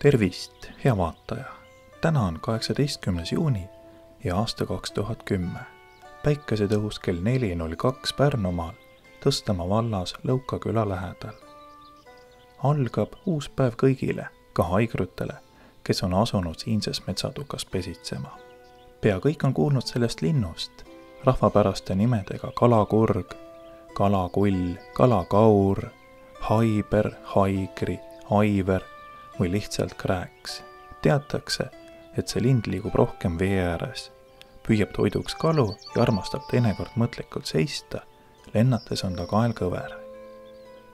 Tervist, hea vaataja! Täna on 18. juuni ja aasta 2010. Päikesetõus kell 4.02 Pärnumaal, Tõstamaa vallas Lõuka küla lähedal. Algab uus päev kõigile, ka haigrutele, kes on asunud siinses metsatukas pesitsema. Pea kõik on kuulnud sellest linnust, rahvapäraste nimedega kalakurg, kalakull, kalakaur, haiber, haigri, aiver või lihtsalt krääks. Teatakse, et see lind liigub rohkem vee ääres, püüab toiduks kalu ja armastab teinekord mõtlikult seista, lennates on ta kael kõver.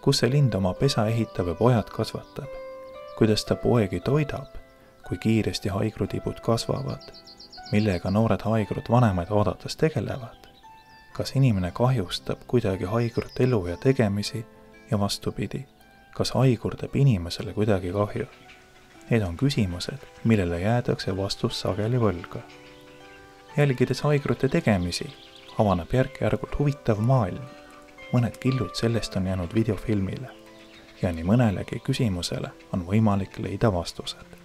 Kus see lind oma pesa ehitab ja pojad kasvatab, kuidas ta poegi toidab, kui kiiresti haigrutibud kasvavad, millega noored haigrud vanemaid oodates tegelevad, kas inimene kahjustab kuidagi haigrut elu ja tegemisi ja vastupidi, kas haigur teeb inimesele kuidagi kahju. Need on küsimused, millele jäädakse vastus sageli võlga. Jälgides haigrute tegemisi, avaneb järk-järgult huvitav maailm. Mõned killud sellest on jäänud videofilmile ja nii mõnelegi küsimusele on võimalik leida vastused.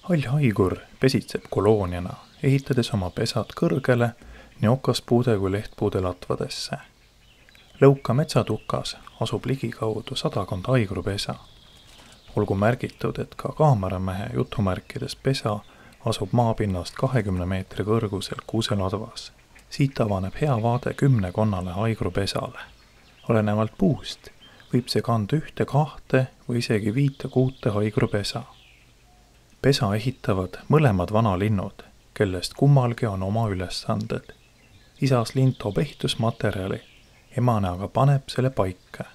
Hall haigur pesitseb kolooniana, ehitades oma pesad kõrgele nii okaspuude kui lehtpuude latvadesse. Lõuka metsatukas asub ligikaudu 100 haigrupesa. Olgu märgitud, et ka kaameramehe jutumärkides pesa asub maapinnast 20 meetri kõrgusel kuuseladvas. Siit avaneb hea vaade 10 haigrupesale. Olenevalt puust võib see kanda 1, 2 või isegi 5, 6 haigrupesa. Pesa ehitavad mõlemad vanalinnud, kellest kummalgi on oma ülesanded. Isas lind toob ehitusmaterjali, emane aga paneb selle paika.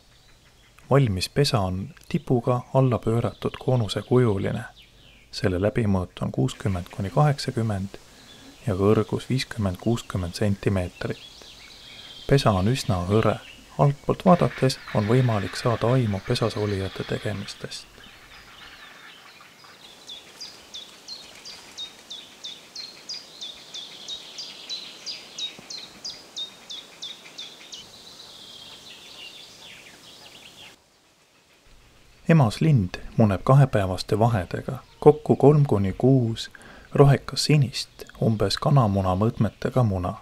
Valmis pesa on tipuga alla pööratud koonuse kujuline. Selle läbimõõt on 60–80 ja kõrgus 50–60 sentimeetrit. Pesa on üsna hõre. Altpoolt vaadates on võimalik saada aimu pesas olijate tegemistest. Emas lind muneb 2-päevaste vahedega, kokku 3–6 rohekas sinist, umbes kanamuna mõõtmetega muna.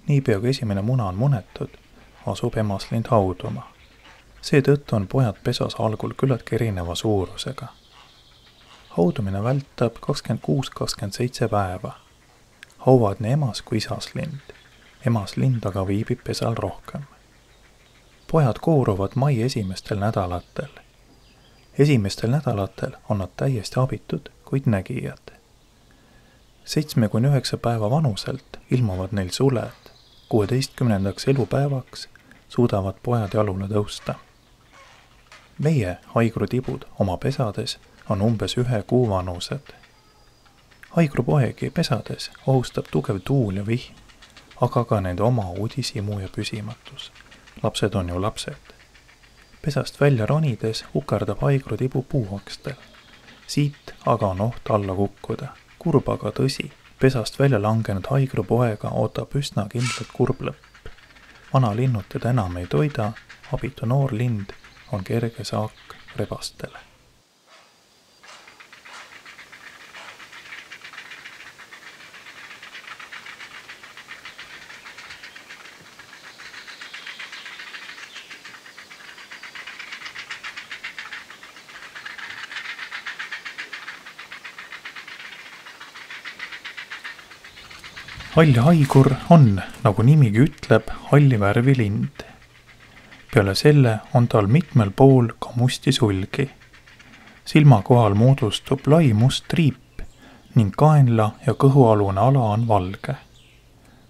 Niipea kui esimene muna on munetud, asub emas lind hauduma. Seetõttu on pojad pesas algul küllaltki erineva suurusega. Haudumine vältab 26–27 päeva. Hauvad nii emas kui isas lind. Emas lind aga viibib pesal rohkem. Pojad kooruvad mai esimestel nädalatel. Esimestel nädalatel on nad täiesti abitud, kuid nägijad. 7–9 päeva vanuselt ilmuvad neil suled. 16. elupäevaks suudavad pojad jalule tõusta. Meie haigrutibud oma pesades on umbes 1 kuu vanused. Haigrupoegi pesades ohustab tugev tuul ja vihm, aga ka nende oma udisimu ja püsimatus. Lapsed on ju lapsed. Pesast välja ronides hukerdab haigrutibu puuakstel. Siit aga on oht alla kukkuda. Kurb aga tõsi, pesast välja langenud haigrupoega ootab üsna kindlalt kurb lõpp. Vana linnud teda enam ei toida, abitu noor lind on kerge saak rebastele. Hall haigur on, nagu nimigi ütleb, halli värvi lind. Peale selle on tal mitmel pool ka musti sulgi. Silma kohal moodustub lai must triip ning kaenla ja kõhualune ala on valge.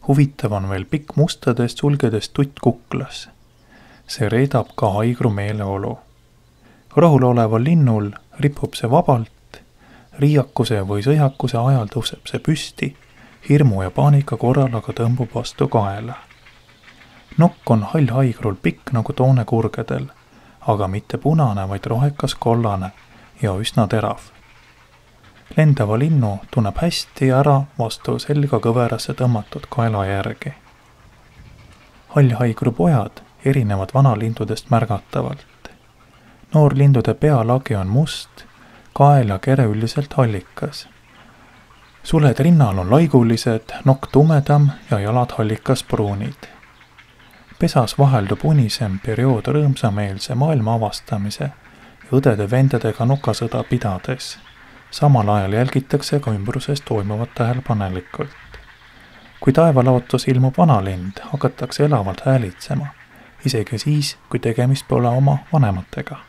Huvitav on veel pikk mustadest sulgedest tutt kuklas. See reedab ka haigru meeleolu. Rahul oleval linnul ripub see vabalt, riiakuse või sõjakuse ajal tõuseb see püsti, hirmu ja paanika korral aga tõmbub vastu kaela. Nokk on hall haigrul pikk nagu toone kurgedel, aga mitte punane, vaid rohekas kollane ja üsna terav. Lendava linnu tunneb hästi ära vastu selga kõverasse tõmmatud kaela järgi. Hallhaigru pojad erinevad vanalindudest märgatavalt. Noorlindude pealagi on must, kael ja kere üldiselt hallikas. Suled rinnal on laigulised, nokk tumedam ja jalad hallikas pruunid. Pesas vaheldub unisem periood rõõmsameelse maailma avastamise ja õdede-vendadega nokasõda pidades. Samal ajal jälgitakse ka ümbruses toimuvat tähelepanelikult. Kui taevalaotus ilmub vanalind, hakatakse elavalt häälitsema, isegi siis, kui tegemist pole oma vanematega.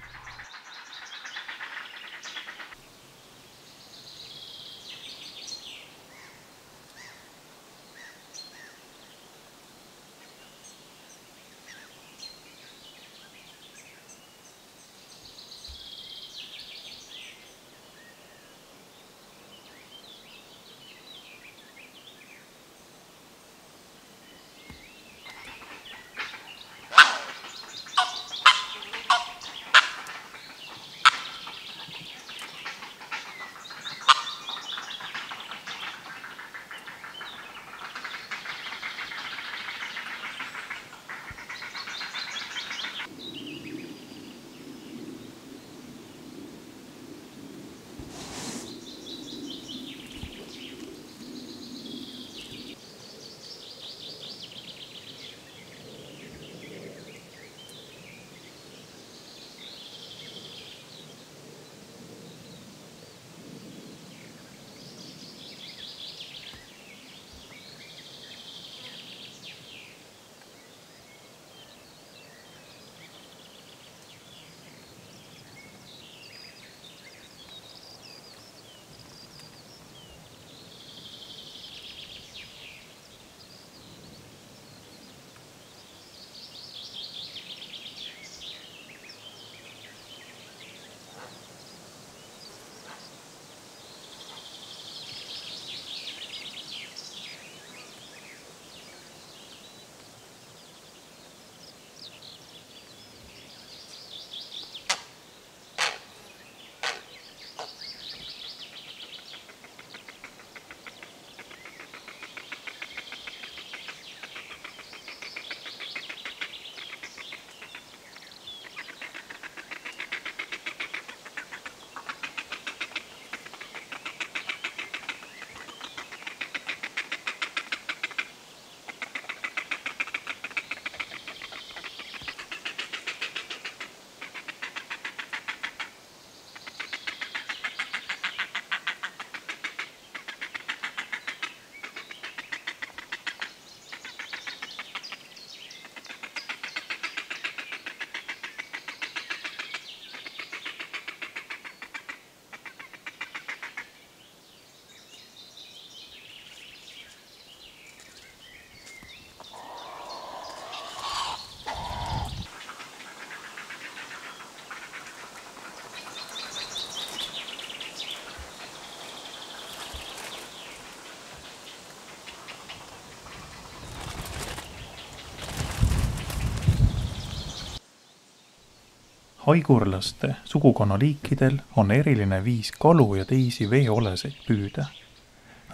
Haigurlaste sugukonnaliikidel on eriline viis kalu ja teisi veeoleseid püüda.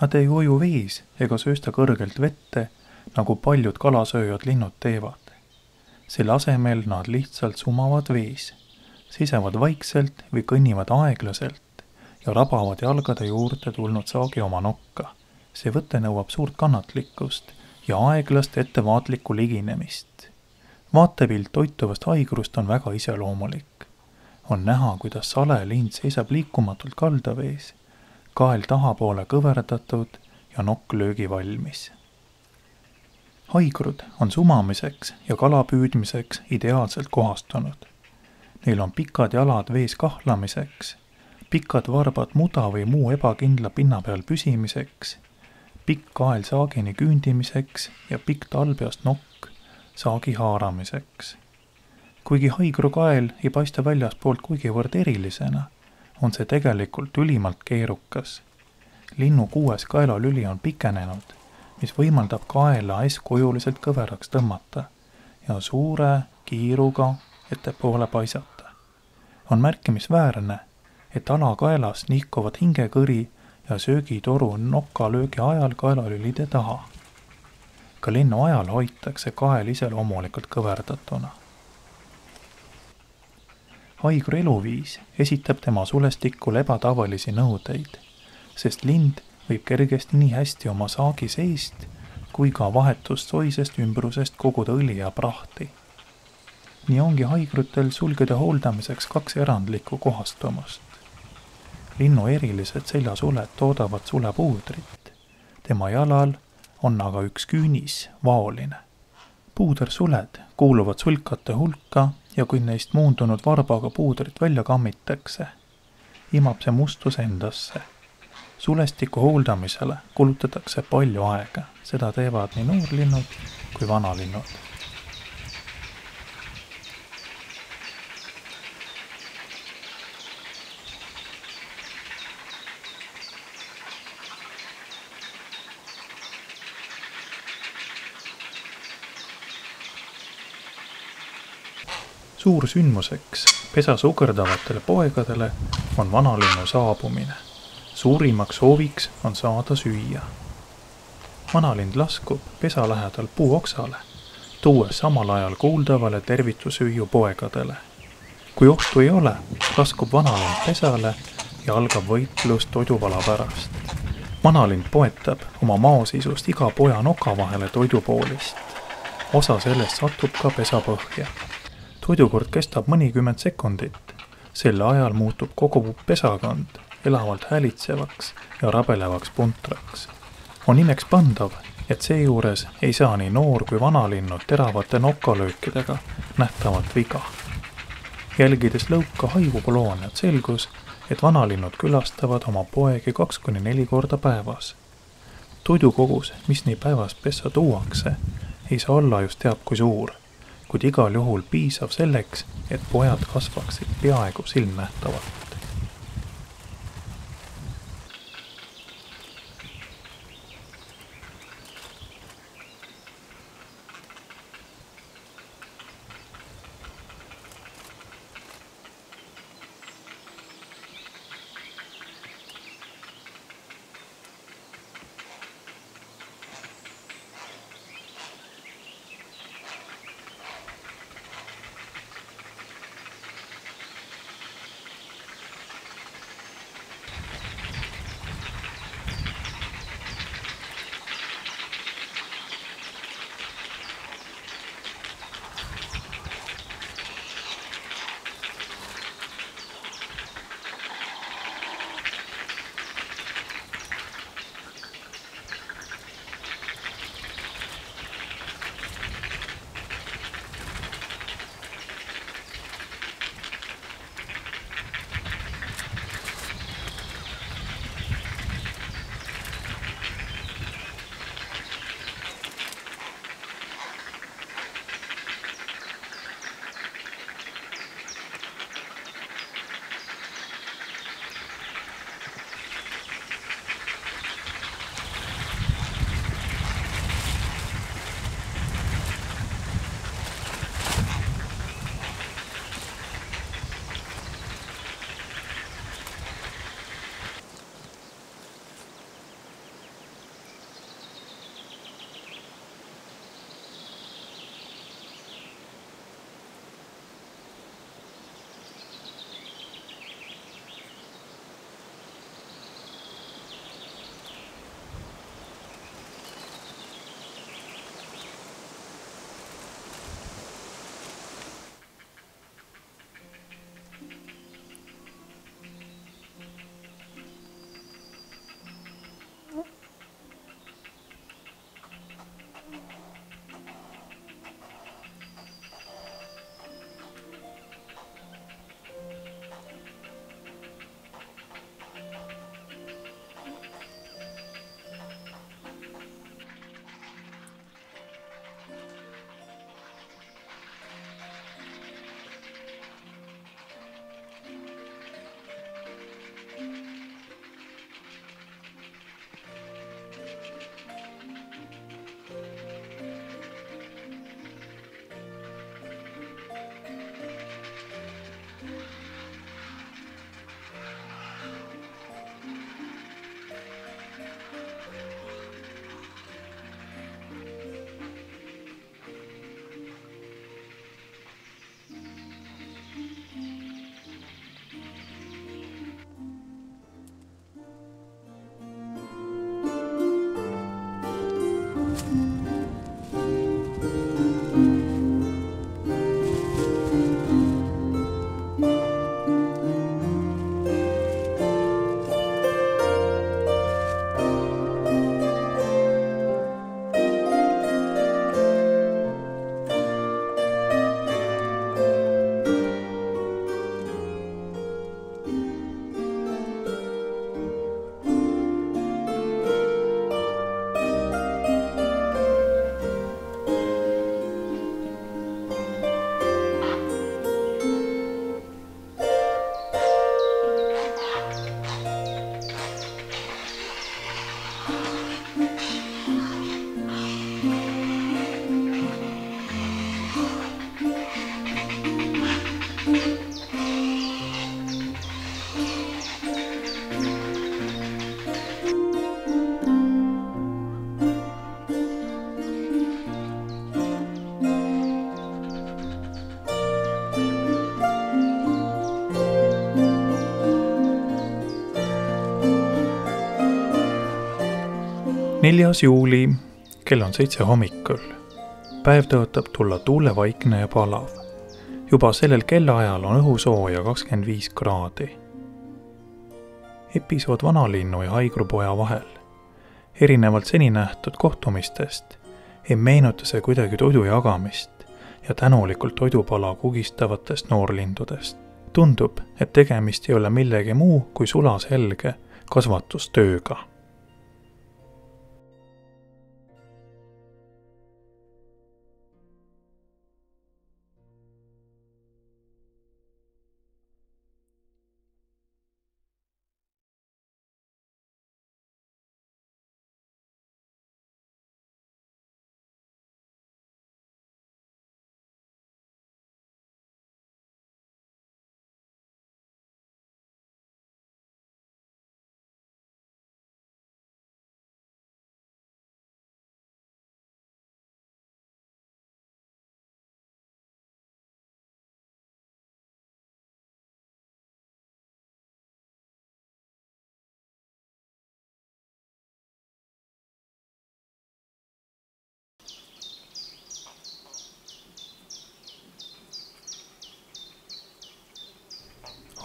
Nad ei uju vees ega söösta kõrgelt vette, nagu paljud kalasööjad linnud teevad. Selle asemel nad lihtsalt sumavad vees, sisevad vaikselt või kõnnivad aeglaselt ja rabavad jalgade juurde tulnud saagi oma nokka. See võte nõuab suurt kannatlikkust ja aeglast ettevaatlikku liginemist. Vaatepilt toituvast haigrust on väga iseloomulik. On näha, kuidas salelind seisab liikumatult kaldavees, kael tahapoole kõverdatud ja nokk löögi valmis. Haigrud on sumamiseks ja kalapüüdmiseks ideaalselt kohastunud. Neil on pikad jalad vees kahlamiseks, pikad varbad muda või muu ebakindla pinna peal püsimiseks, pikk kael saagini küündimiseks ja pikk talbeast nokk saagi haaramiseks. Kuigi haigru kael ei paista väljaspoolt kuigivõrd erilisena, on see tegelikult ülimalt keerukas. Linnu 6 kaelalüli on pikenenud, mis võimaldab kaela eeskujuliselt kõveraks tõmmata ja suure kiiruga ettepoole paisata. On märkimisväärne, et alakaelas nihkuvad hingekõri ja söögitoru nokalöögi ajal kaelalülide taha. Ka linnu ajal hoitakse kael iseloomulikult kõverdatuna. Haigru eluviis esitab tema sulestikul ebatavalisi nõudeid, sest lind võib kergesti nii hästi oma saagi seist kui ka vahetust soisest ümbrusest koguda õli ja prahti. Nii ongi haigrutel sulgede hooldamiseks 2 erandlikku kohastumust. Linnu erilised seljasuled toodavad sulepuudrit. Tema jalal on aga üks küünis, vaoline. Puudersuled kuuluvad sulkate hulka ja kui neist muundunud varbaga puudrit välja kammitakse, imab see mustus endasse. Sulestiku hooldamisele kulutatakse palju aega, seda teevad nii noorlinnud kui vanalinnud. Suur sündmuseks pesa sukerdavatele poegadele on vanalinnu saabumine. Suurimaks sooviks on saada süüa. Vanalind laskub pesa lähedal puuoksale, tuues samal ajal kuuldavale tervitusüüu poegadele. Kui ohtu ei ole, laskub vanalind pesale ja algab võitlus toiduvala pärast. Vanalind poetab oma maosisust iga poja noka vahele toidupoolist. Osa sellest satub ka pesa põhja. Toidukord kestab mõnikümmend sekundit. Selle ajal muutub kogu pesakond elavalt häälitsevaks ja rabelevaks puntraks. On imeks pandav, et seejuures ei saa nii noor kui vanalinnud teravate nokalöökidega nähtavat viga. Jälgides lõuka haigukolooniat selgus, et vanalinnud külastavad oma poegi 2-4 korda päevas. Toidukogus, mis nii päevas pessa tuuakse, ei saa olla just teab kui suur, kuid igal juhul piisav selleks, et pojad kasvaksid peaaegu silmnähtavalt. Neljas juuli, kell on 7 hommikul. Päev tõotab tulla tuulevaikne ja palav. Juba sellel kellaajal on õhusooja 25 kraadi. Episood vanalinnu ja haigrupoja vahel. Erinevalt seni nähtud kohtumistest ei meenuta see kuidagi toidu jagamist ja tänulikult toidupala kugistavatest noorlindudest. Tundub, et tegemist ei ole millegi muu kui sulaselge kasvatustööga.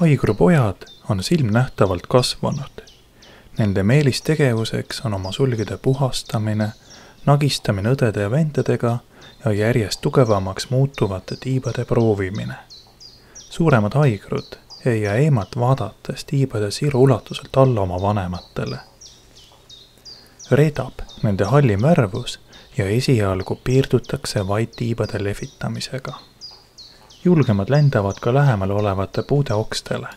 Haigrupojad on silmnähtavalt kasvanud. Nende meelistegevuseks on oma sulgide puhastamine, nagistamine õdede ja vendadega ja järjest tugevamaks muutuvate tiibade proovimine. Suuremad haigrud ei jää eemat vaadates tiibade siru ulatuselt alla oma vanematele. Reedab nende hallim värvus ja esialgu piirdutakse vaid tiibade lehvitamisega. Julgemad lendavad ka lähemal olevate puude okstele,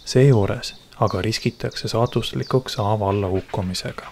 seejuures aga riskitakse saatuslikuks haava alla hukkumisega.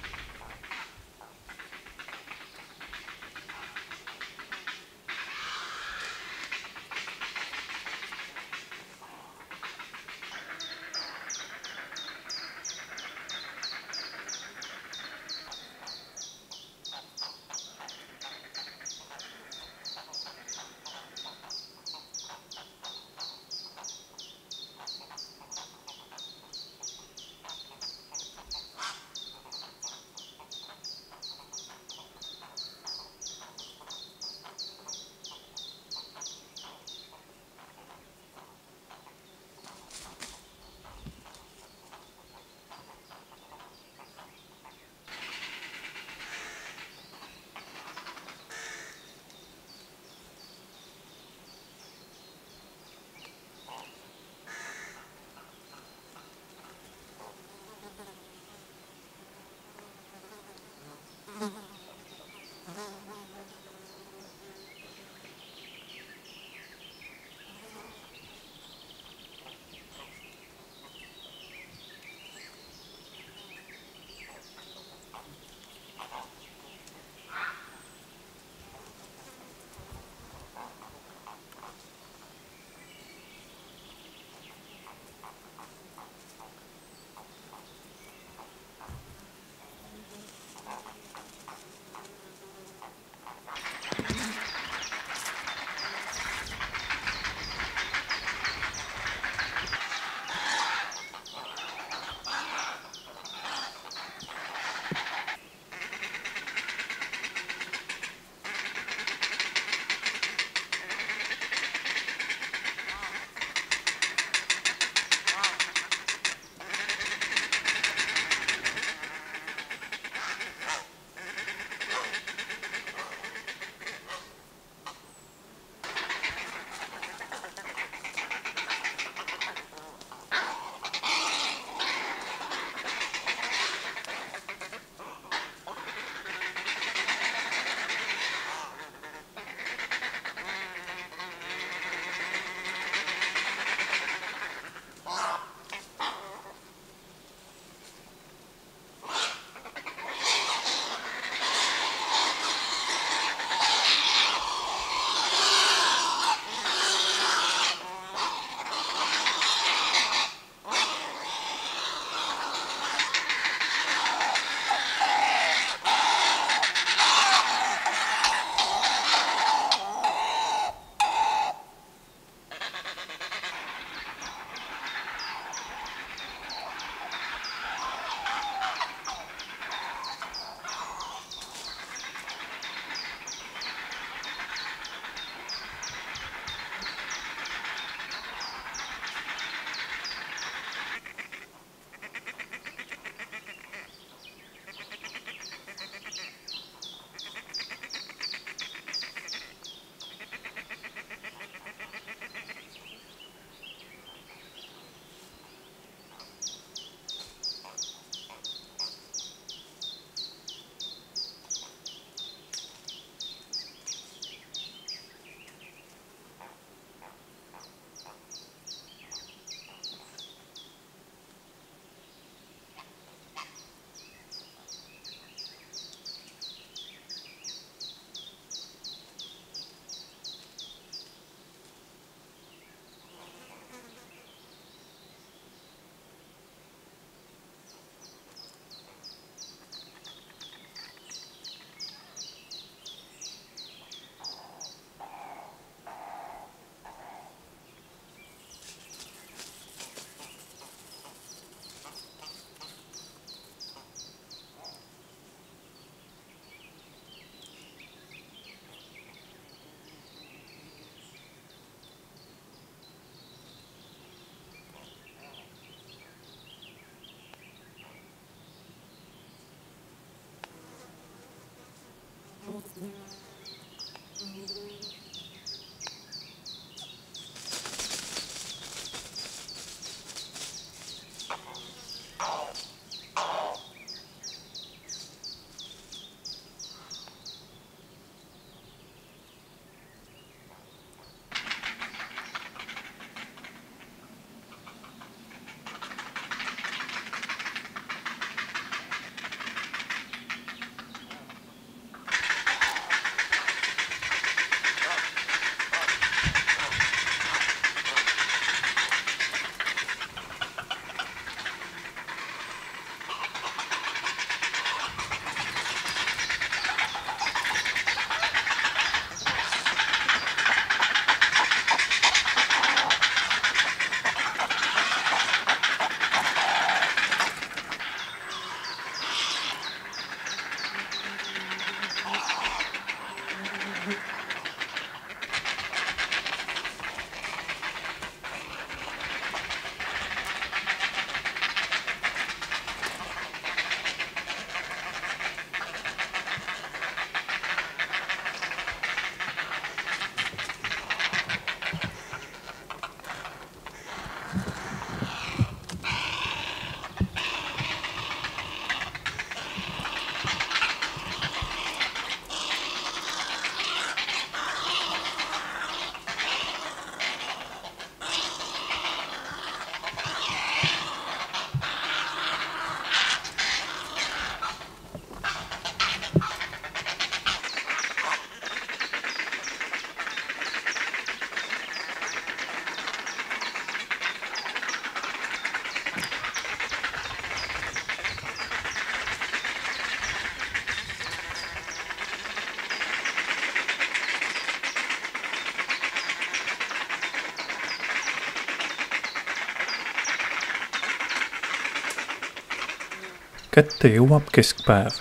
Kätte jõuab keskpäev.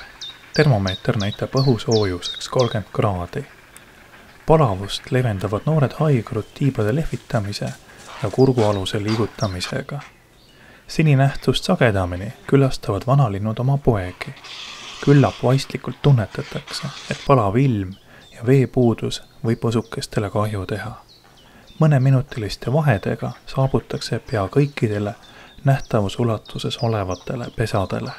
Termomeeter näitab õhu soojuseks 30 kraadi. Palavust levendavad noored haigrud tiibade lehvitamise ja kurgualuse liigutamisega. Sininähtust sagedamini külastavad vanalinnud oma poegi. Küllap vaistlikult tunnetatakse, et palav ilm ja veepuudus võib õsukestele kahju teha. Mõneminutiliste vahedega saabutakse pea kõikidele nähtavusulatuses olevatele pesadele.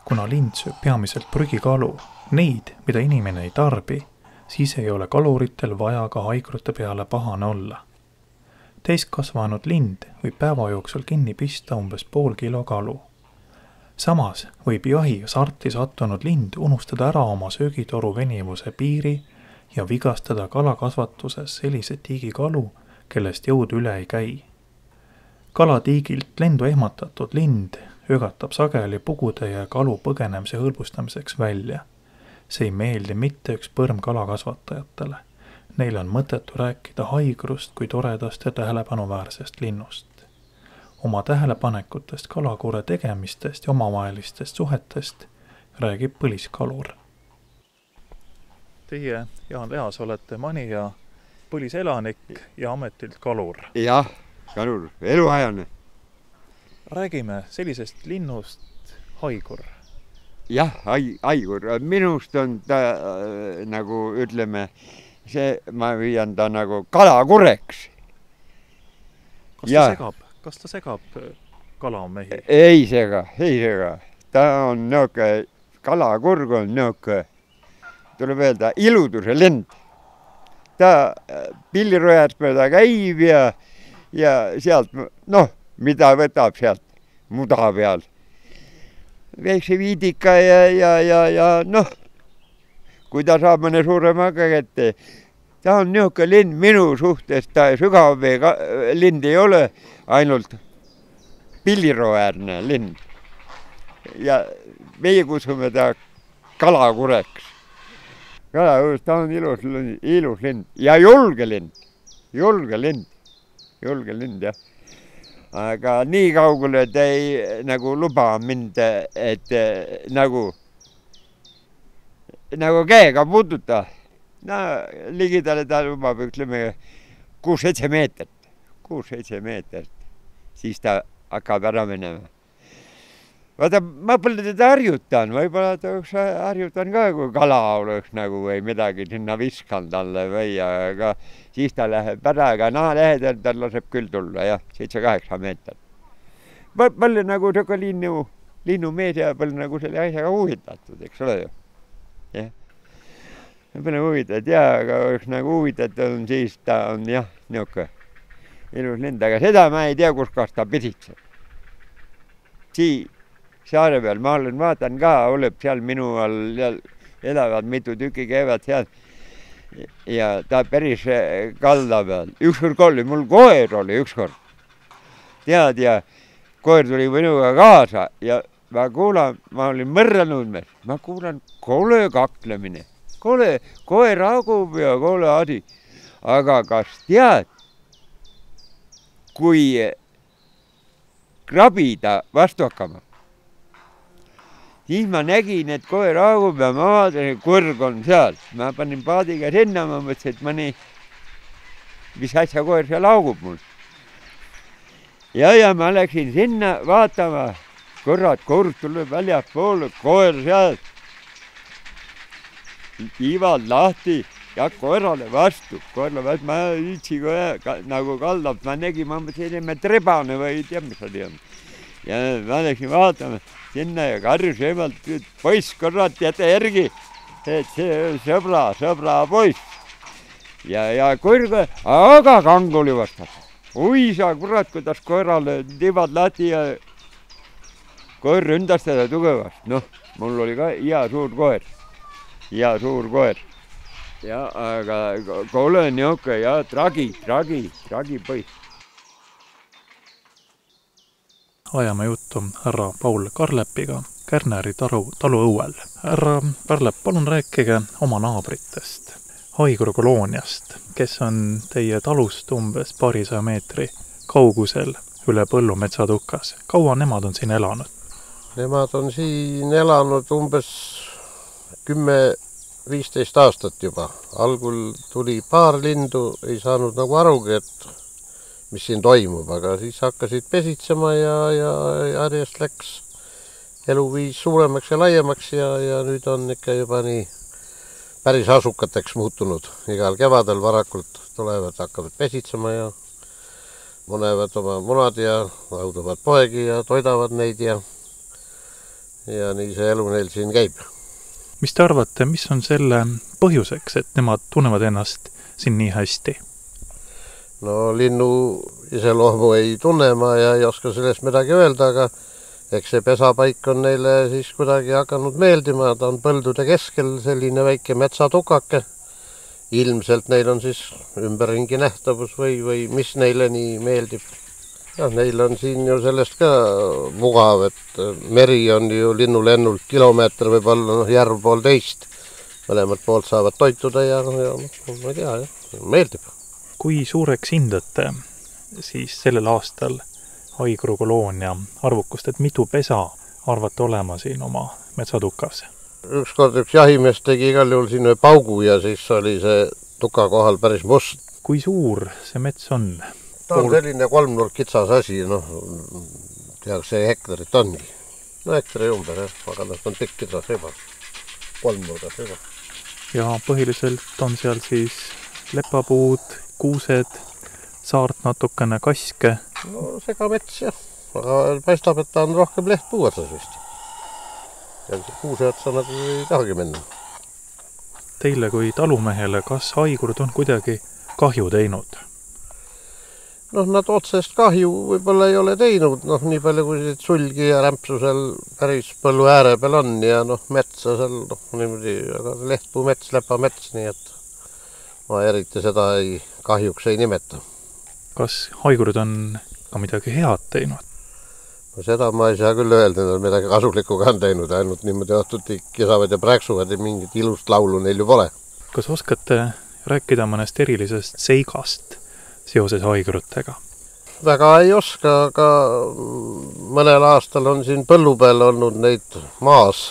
Kuna lind sööb peamiselt prügikalu, neid, mida inimene ei tarbi, siis ei ole kaluritel vaja ka haigrute peale pahane olla. Täiskasvanud lind võib päeva jooksul kinni pista umbes pool kilo kalu. Samas võib jahi sarti sattunud lind unustada ära oma söögitoru venivuse piiri ja vigastada kalakasvatuses sellise tiigi kalu, kellest jõud üle ei käi. Kalatiigilt lendu ehmatatud lind ögatab sageli pugude ja kalu põgenemise hõlbustamiseks välja. See ei meeldi mitte üks põrm kalakasvatajatele. Neil on mõttetu rääkida haigrust kui toredast ja tähelepanuväärsest linnust. Oma tähelepanekutest kalakure tegemistest ja omavahelistest suhetest räägib põliskalur. Teie, Jaan Lehas, olete Manija põliselanik ja ametilt kalur. Jah, kalur, eluajane. Räägime sellisest linnust haigur. Jah, haigur. Minust on ta nagu ütleme, ma viian ta nagu kalakureks. Kas ta segab kalamehi? Ei sega. Ta on nõuke, kalakurg on nõuke, tuleb öelda, iluduse lind. Ta pillirojast mööda käib ja sealt, mida võtab sealt muda peal. Väikse viidika ja kui ta saab mõne suurema kätte. Ta on nõuke lind minu suhtes, ta sügavvee lind ei ole, ainult pilliroäärne lind. Ja meie kutsume ta kalakureks. Ta on ilus lind ja julge lind, jah. Aga nii kaugele ta ei nagu luba mind, et nagu käega puuduta. Ligidale ta lubab, ütleme, 6-7 meetrit. Siis ta hakkab ära minema. Vaata, ma pole teda harjutan, võib-olla harjutan ka, kui kala oleks nagu või midagi sinna viskan talle või, aga siis ta läheb ära, aga lähedal ta laseb küll tulla, jah, 7-8 meetrit. Palju nagu tükka linnumees ja palju nagu selle asjaga huvitatud, eks ole ju. Jah. Palju huvitatud, aga oleks nagu huvitatud on, siis ta on jah, niuke ilus lind, aga seda ma ei tea, kus ta pisitseb. Saare peal, ma vaatan ka, oleb seal minu all, elavad mitu tükki, käivad seal ja ta päris kalda peal. Ükskord oli, mul koer oli ükskord. Tead, ja koer tuli minuga kaasa ja ma kuulan, ma olin mõrranud, ma kuulan kole kaklemine. Koer agub ja kole adi. Aga kas tead, kui krabida vastu hakkama? Siis ma nägin, et koer aagub ja ma vaatasin, kõrg on seal. Ma panin paadiga sinna, ma mõtlesin, et mis asja koer seal aagub mul. Ja ma läksin sinna vaatama, kõrrat, kord tuleb väljapoole, koer seal. Iivad lahti ja koerale vastu. Ma üldsi nagu kaldab, ma nägin, ma mõtlesin, et rebane või ei tea, mis oli on. Ja ma läksin vaatama sinna ja karjus emalt, poiss, korrat, jäta järgi, et see on sõbra poiss. Ja koer, aga kang oli vastas. Oi sa kurat, kuidas koerale tiivad lahti ja koer ründas teda tugevast. Mul oli ka hea suur koer. Ja, aga kole niuke ja tragi poiss. Ajame juttu härra Paul Karlepiga Kärneri talu õuel. Härra Karlep, palun rääkige oma naabritest, haigurkolooniast, kes on teie talust umbes paarisaja meetri kaugusel üle põllu metsatukas. Kaua nemad on siin elanud? Nemad on siin elanud umbes 10-15 aastat juba. Algul tuli paar lindu, ei saanud nagu arugi, et mis siin toimub, aga siis hakkasid pesitsema ja järjest läks eluviis suuremaks ja laiemaks ja nüüd on ikka juba nii päris asukateks muutunud. Igal kevadel varakult tulevad, hakkavad pesitsema ja munevad oma munad ja lauduvad poegi ja toidavad neid ja ja nii see elu neil siin käib. Mis te arvate, mis on selle põhjuseks, et nemad tunnevad ennast siin nii hästi? No linnu iseloomu ei tunne ma ja ei oska sellest midagi öelda, aga eks see pesapaik on neile siis kuidagi hakanud meeldima, ta on põldude keskel selline väike metsatukake. Ilmselt neil on siis ümberringi nähtavus või mis neile nii meeldib. Ja, neil on siin ju sellest ka mugav, et meri on ju linnulennult kilomeeter võib olla järv 1,5. Mõlemad poolt saavad toituda ja ma ei tea, meeldib. Kui suureks hindate siis sellel aastal Haigru koloonia arvukust, et mitu pesa arvate olema siin oma metsatukas? Ükskord üks jahimees tegi igal juhul siin ühe paugu ja siis oli see tuka kohal päris must. Kui suur see mets on? Ta on selline kolmnurk kitsas asi, see hektarit ongi. No hektari ümber, aga ta on pikk kitsas juba, kolmnurgas juba. Ja põhiliselt on seal siis lepapuud, kuused, saart natukene, kaske. No segamets jah, aga paistab, et ta on rohkem lehtpuu otsas vist. Ja kuuse otsa nagu ei tahagi minna. Teile kui talumehele, kas Haigrud on kuidagi kahju teinud? Nad otsest kahju võib-olla ei ole teinud, nii palju kui sulgi ja rämpsu seal päris põllu ääre peal on ja metsa seal, niimoodi, aga lehtpuu mets, lepamets, nii et ma eriti seda kahjuks ei nimeta. Kas Haigrud on ka midagi head teinud? No seda ma ei saa küll öelda, et midagi kasulikuga on teinud, ainult niimoodi õhtuti kisavad ja prääksuvad ja mingit ilust laulu neil ju pole. Kas oskate rääkida mõnest erilisest seigast seoses Haigrutega? Väga ei oska, aga mõnel aastal on siin põllu peal olnud neid maas.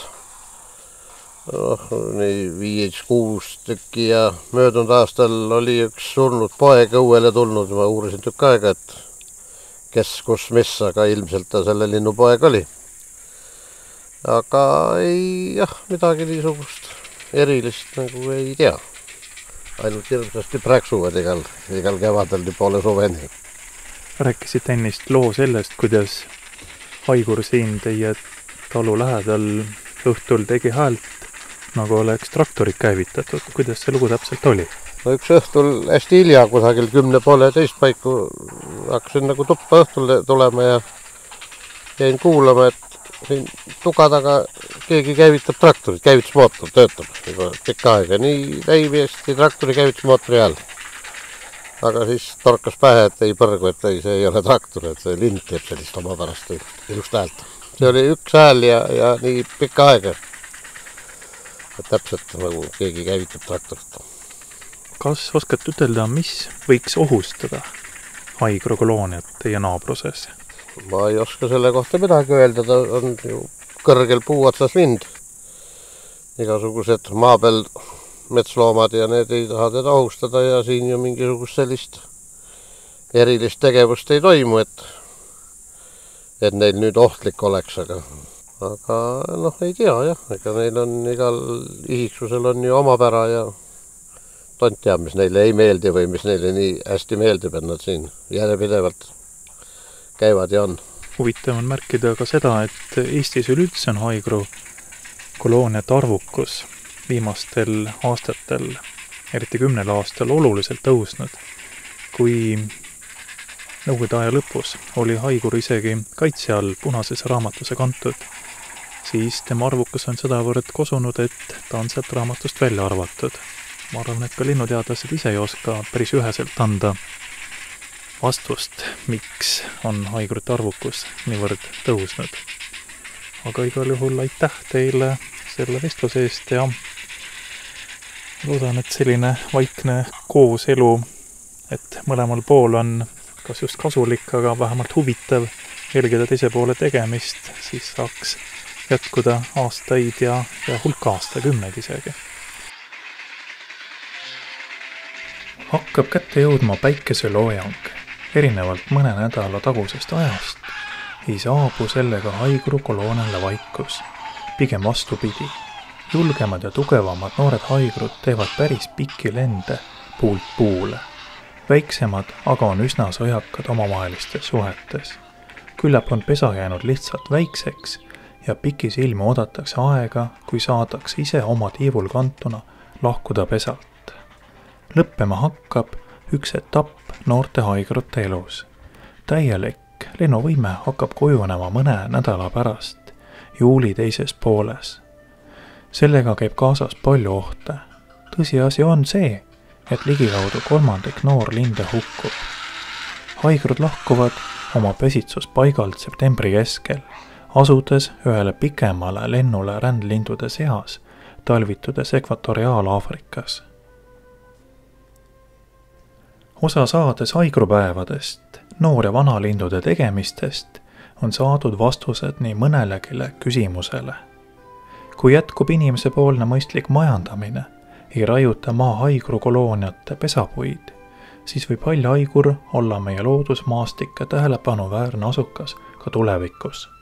Nii 5-6 tükki ja möödunud aastal oli üks surnud poeg õuele tulnud. Ma uurisin tükk aega, et kes, kus, mis, aga ilmselt ta selle linnupoeg oli. Aga midagi niisugust erilist nagu ei tea. Ainult hirmsasti prääksuvad igal kevadel nii poole suveni. Rääkisite ennist loo sellest, kuidas Haigur siin teie talu lähedal õhtul tegi häält, nagu oleks traktorid käivitatud. Kuidas see lugu täpselt oli? No üks õhtul hästi hilja, kusagil 10:30 paiku hakkasin nagu tuppa õhtul tulema ja jäin kuulama, et siin tuka taga keegi käivitab traktorit, käivitusmootor töötab juba pikka aega, nii täiesti traktori käivitusmootori all. Aga siis torkas pähe, et ei põrgu, et see ei ole traktor, et see lind teeb sellist omapärast ilust häält. See oli üks hääl ja nii pikka aega, et täpselt nagu keegi käivitab traktorit. Kas oskate ütelda, mis võiks ohustada Haigru kolooniat teie naabruses? Ma ei oska selle kohta midagi öelda, ta on ju kõrgel puu otsas lind. Igasugused maa peal metsloomad ja need ei taha teda ohustada ja siin ju mingisugust sellist erilist tegevust ei toimu, et neil nüüd ohtlik oleks, aga ei tea jah, ega neil on igal isiksusel on ju omapära ja tont teab, mis neile ei meeldi või mis neile nii hästi meeldib, et nad siin järjepidevalt käivad ja on. Huvitav on märkida ka seda, et Eestis üleüldse on Haigru kolooniate arvukus viimastel aastatel, eriti 10 aastal, oluliselt tõusnud. Kui nõukogude aja lõpus oli Haigur isegi kaitse all punases raamatuse kantud, siis tema arvukus on sedavõrd kosunud, et ta on sealt raamatust välja arvatud. Ma arvan, et ka linnuteadlased ise ei oska päris üheselt anda vastust, miks on Haigrute arvukus niivõrd tõusnud. Aga igal juhul aitäh teile selle vestluse eest ja loodan, et selline vaikne kooselu, et mõlemal pool on kas just kasulik, aga vähemalt huvitav jälgida teise poole tegemist, siis saaks jätkuda aastaid ja hulk aastakümneid isegi. Hakkab kätte jõudma päikeseloojang. Erinevalt mõne nädala tagusest ajast ei saabu sellega Haigru kolooniale vaikus. Pigem vastupidi. Julgemad ja tugevamad noored haigrud teevad päris pikki lende puult puule. Väiksemad aga on üsna sõjakad omavahelistes suhetes. Küllap on pesa jäänud lihtsalt väikseks ja pikisilmi oodatakse aega, kui saadaks ise oma tiivul kantuna lahkuda pesalt. Lõppema hakkab üks etapp noorte haigrute elus. Täielik lennuvõime hakkab kujunema mõne nädala pärast, juuli teises pooles. Sellega käib kaasas palju ohte. Tõsiasi on see, et ligikaudu 1/3 noorlinde hukkub. Haigrud lahkuvad oma pesitsuspaigalt septembri keskel, asudes ühele pikemale lennule rändlindude seas, talvitudes Ekvatoriaal-Aafrikas. Osa saades haigrupäevadest, noor- ja vanalindude tegemistest on saadud vastused nii mõnelegile küsimusele. Kui jätkub inimesepoolne mõistlik majandamine, ei raiuta maa haigrukolooниate pesapuid, siis võib hall haigur olla meie loodusmaastike tähelepanuväärne asukas ka tulevikus.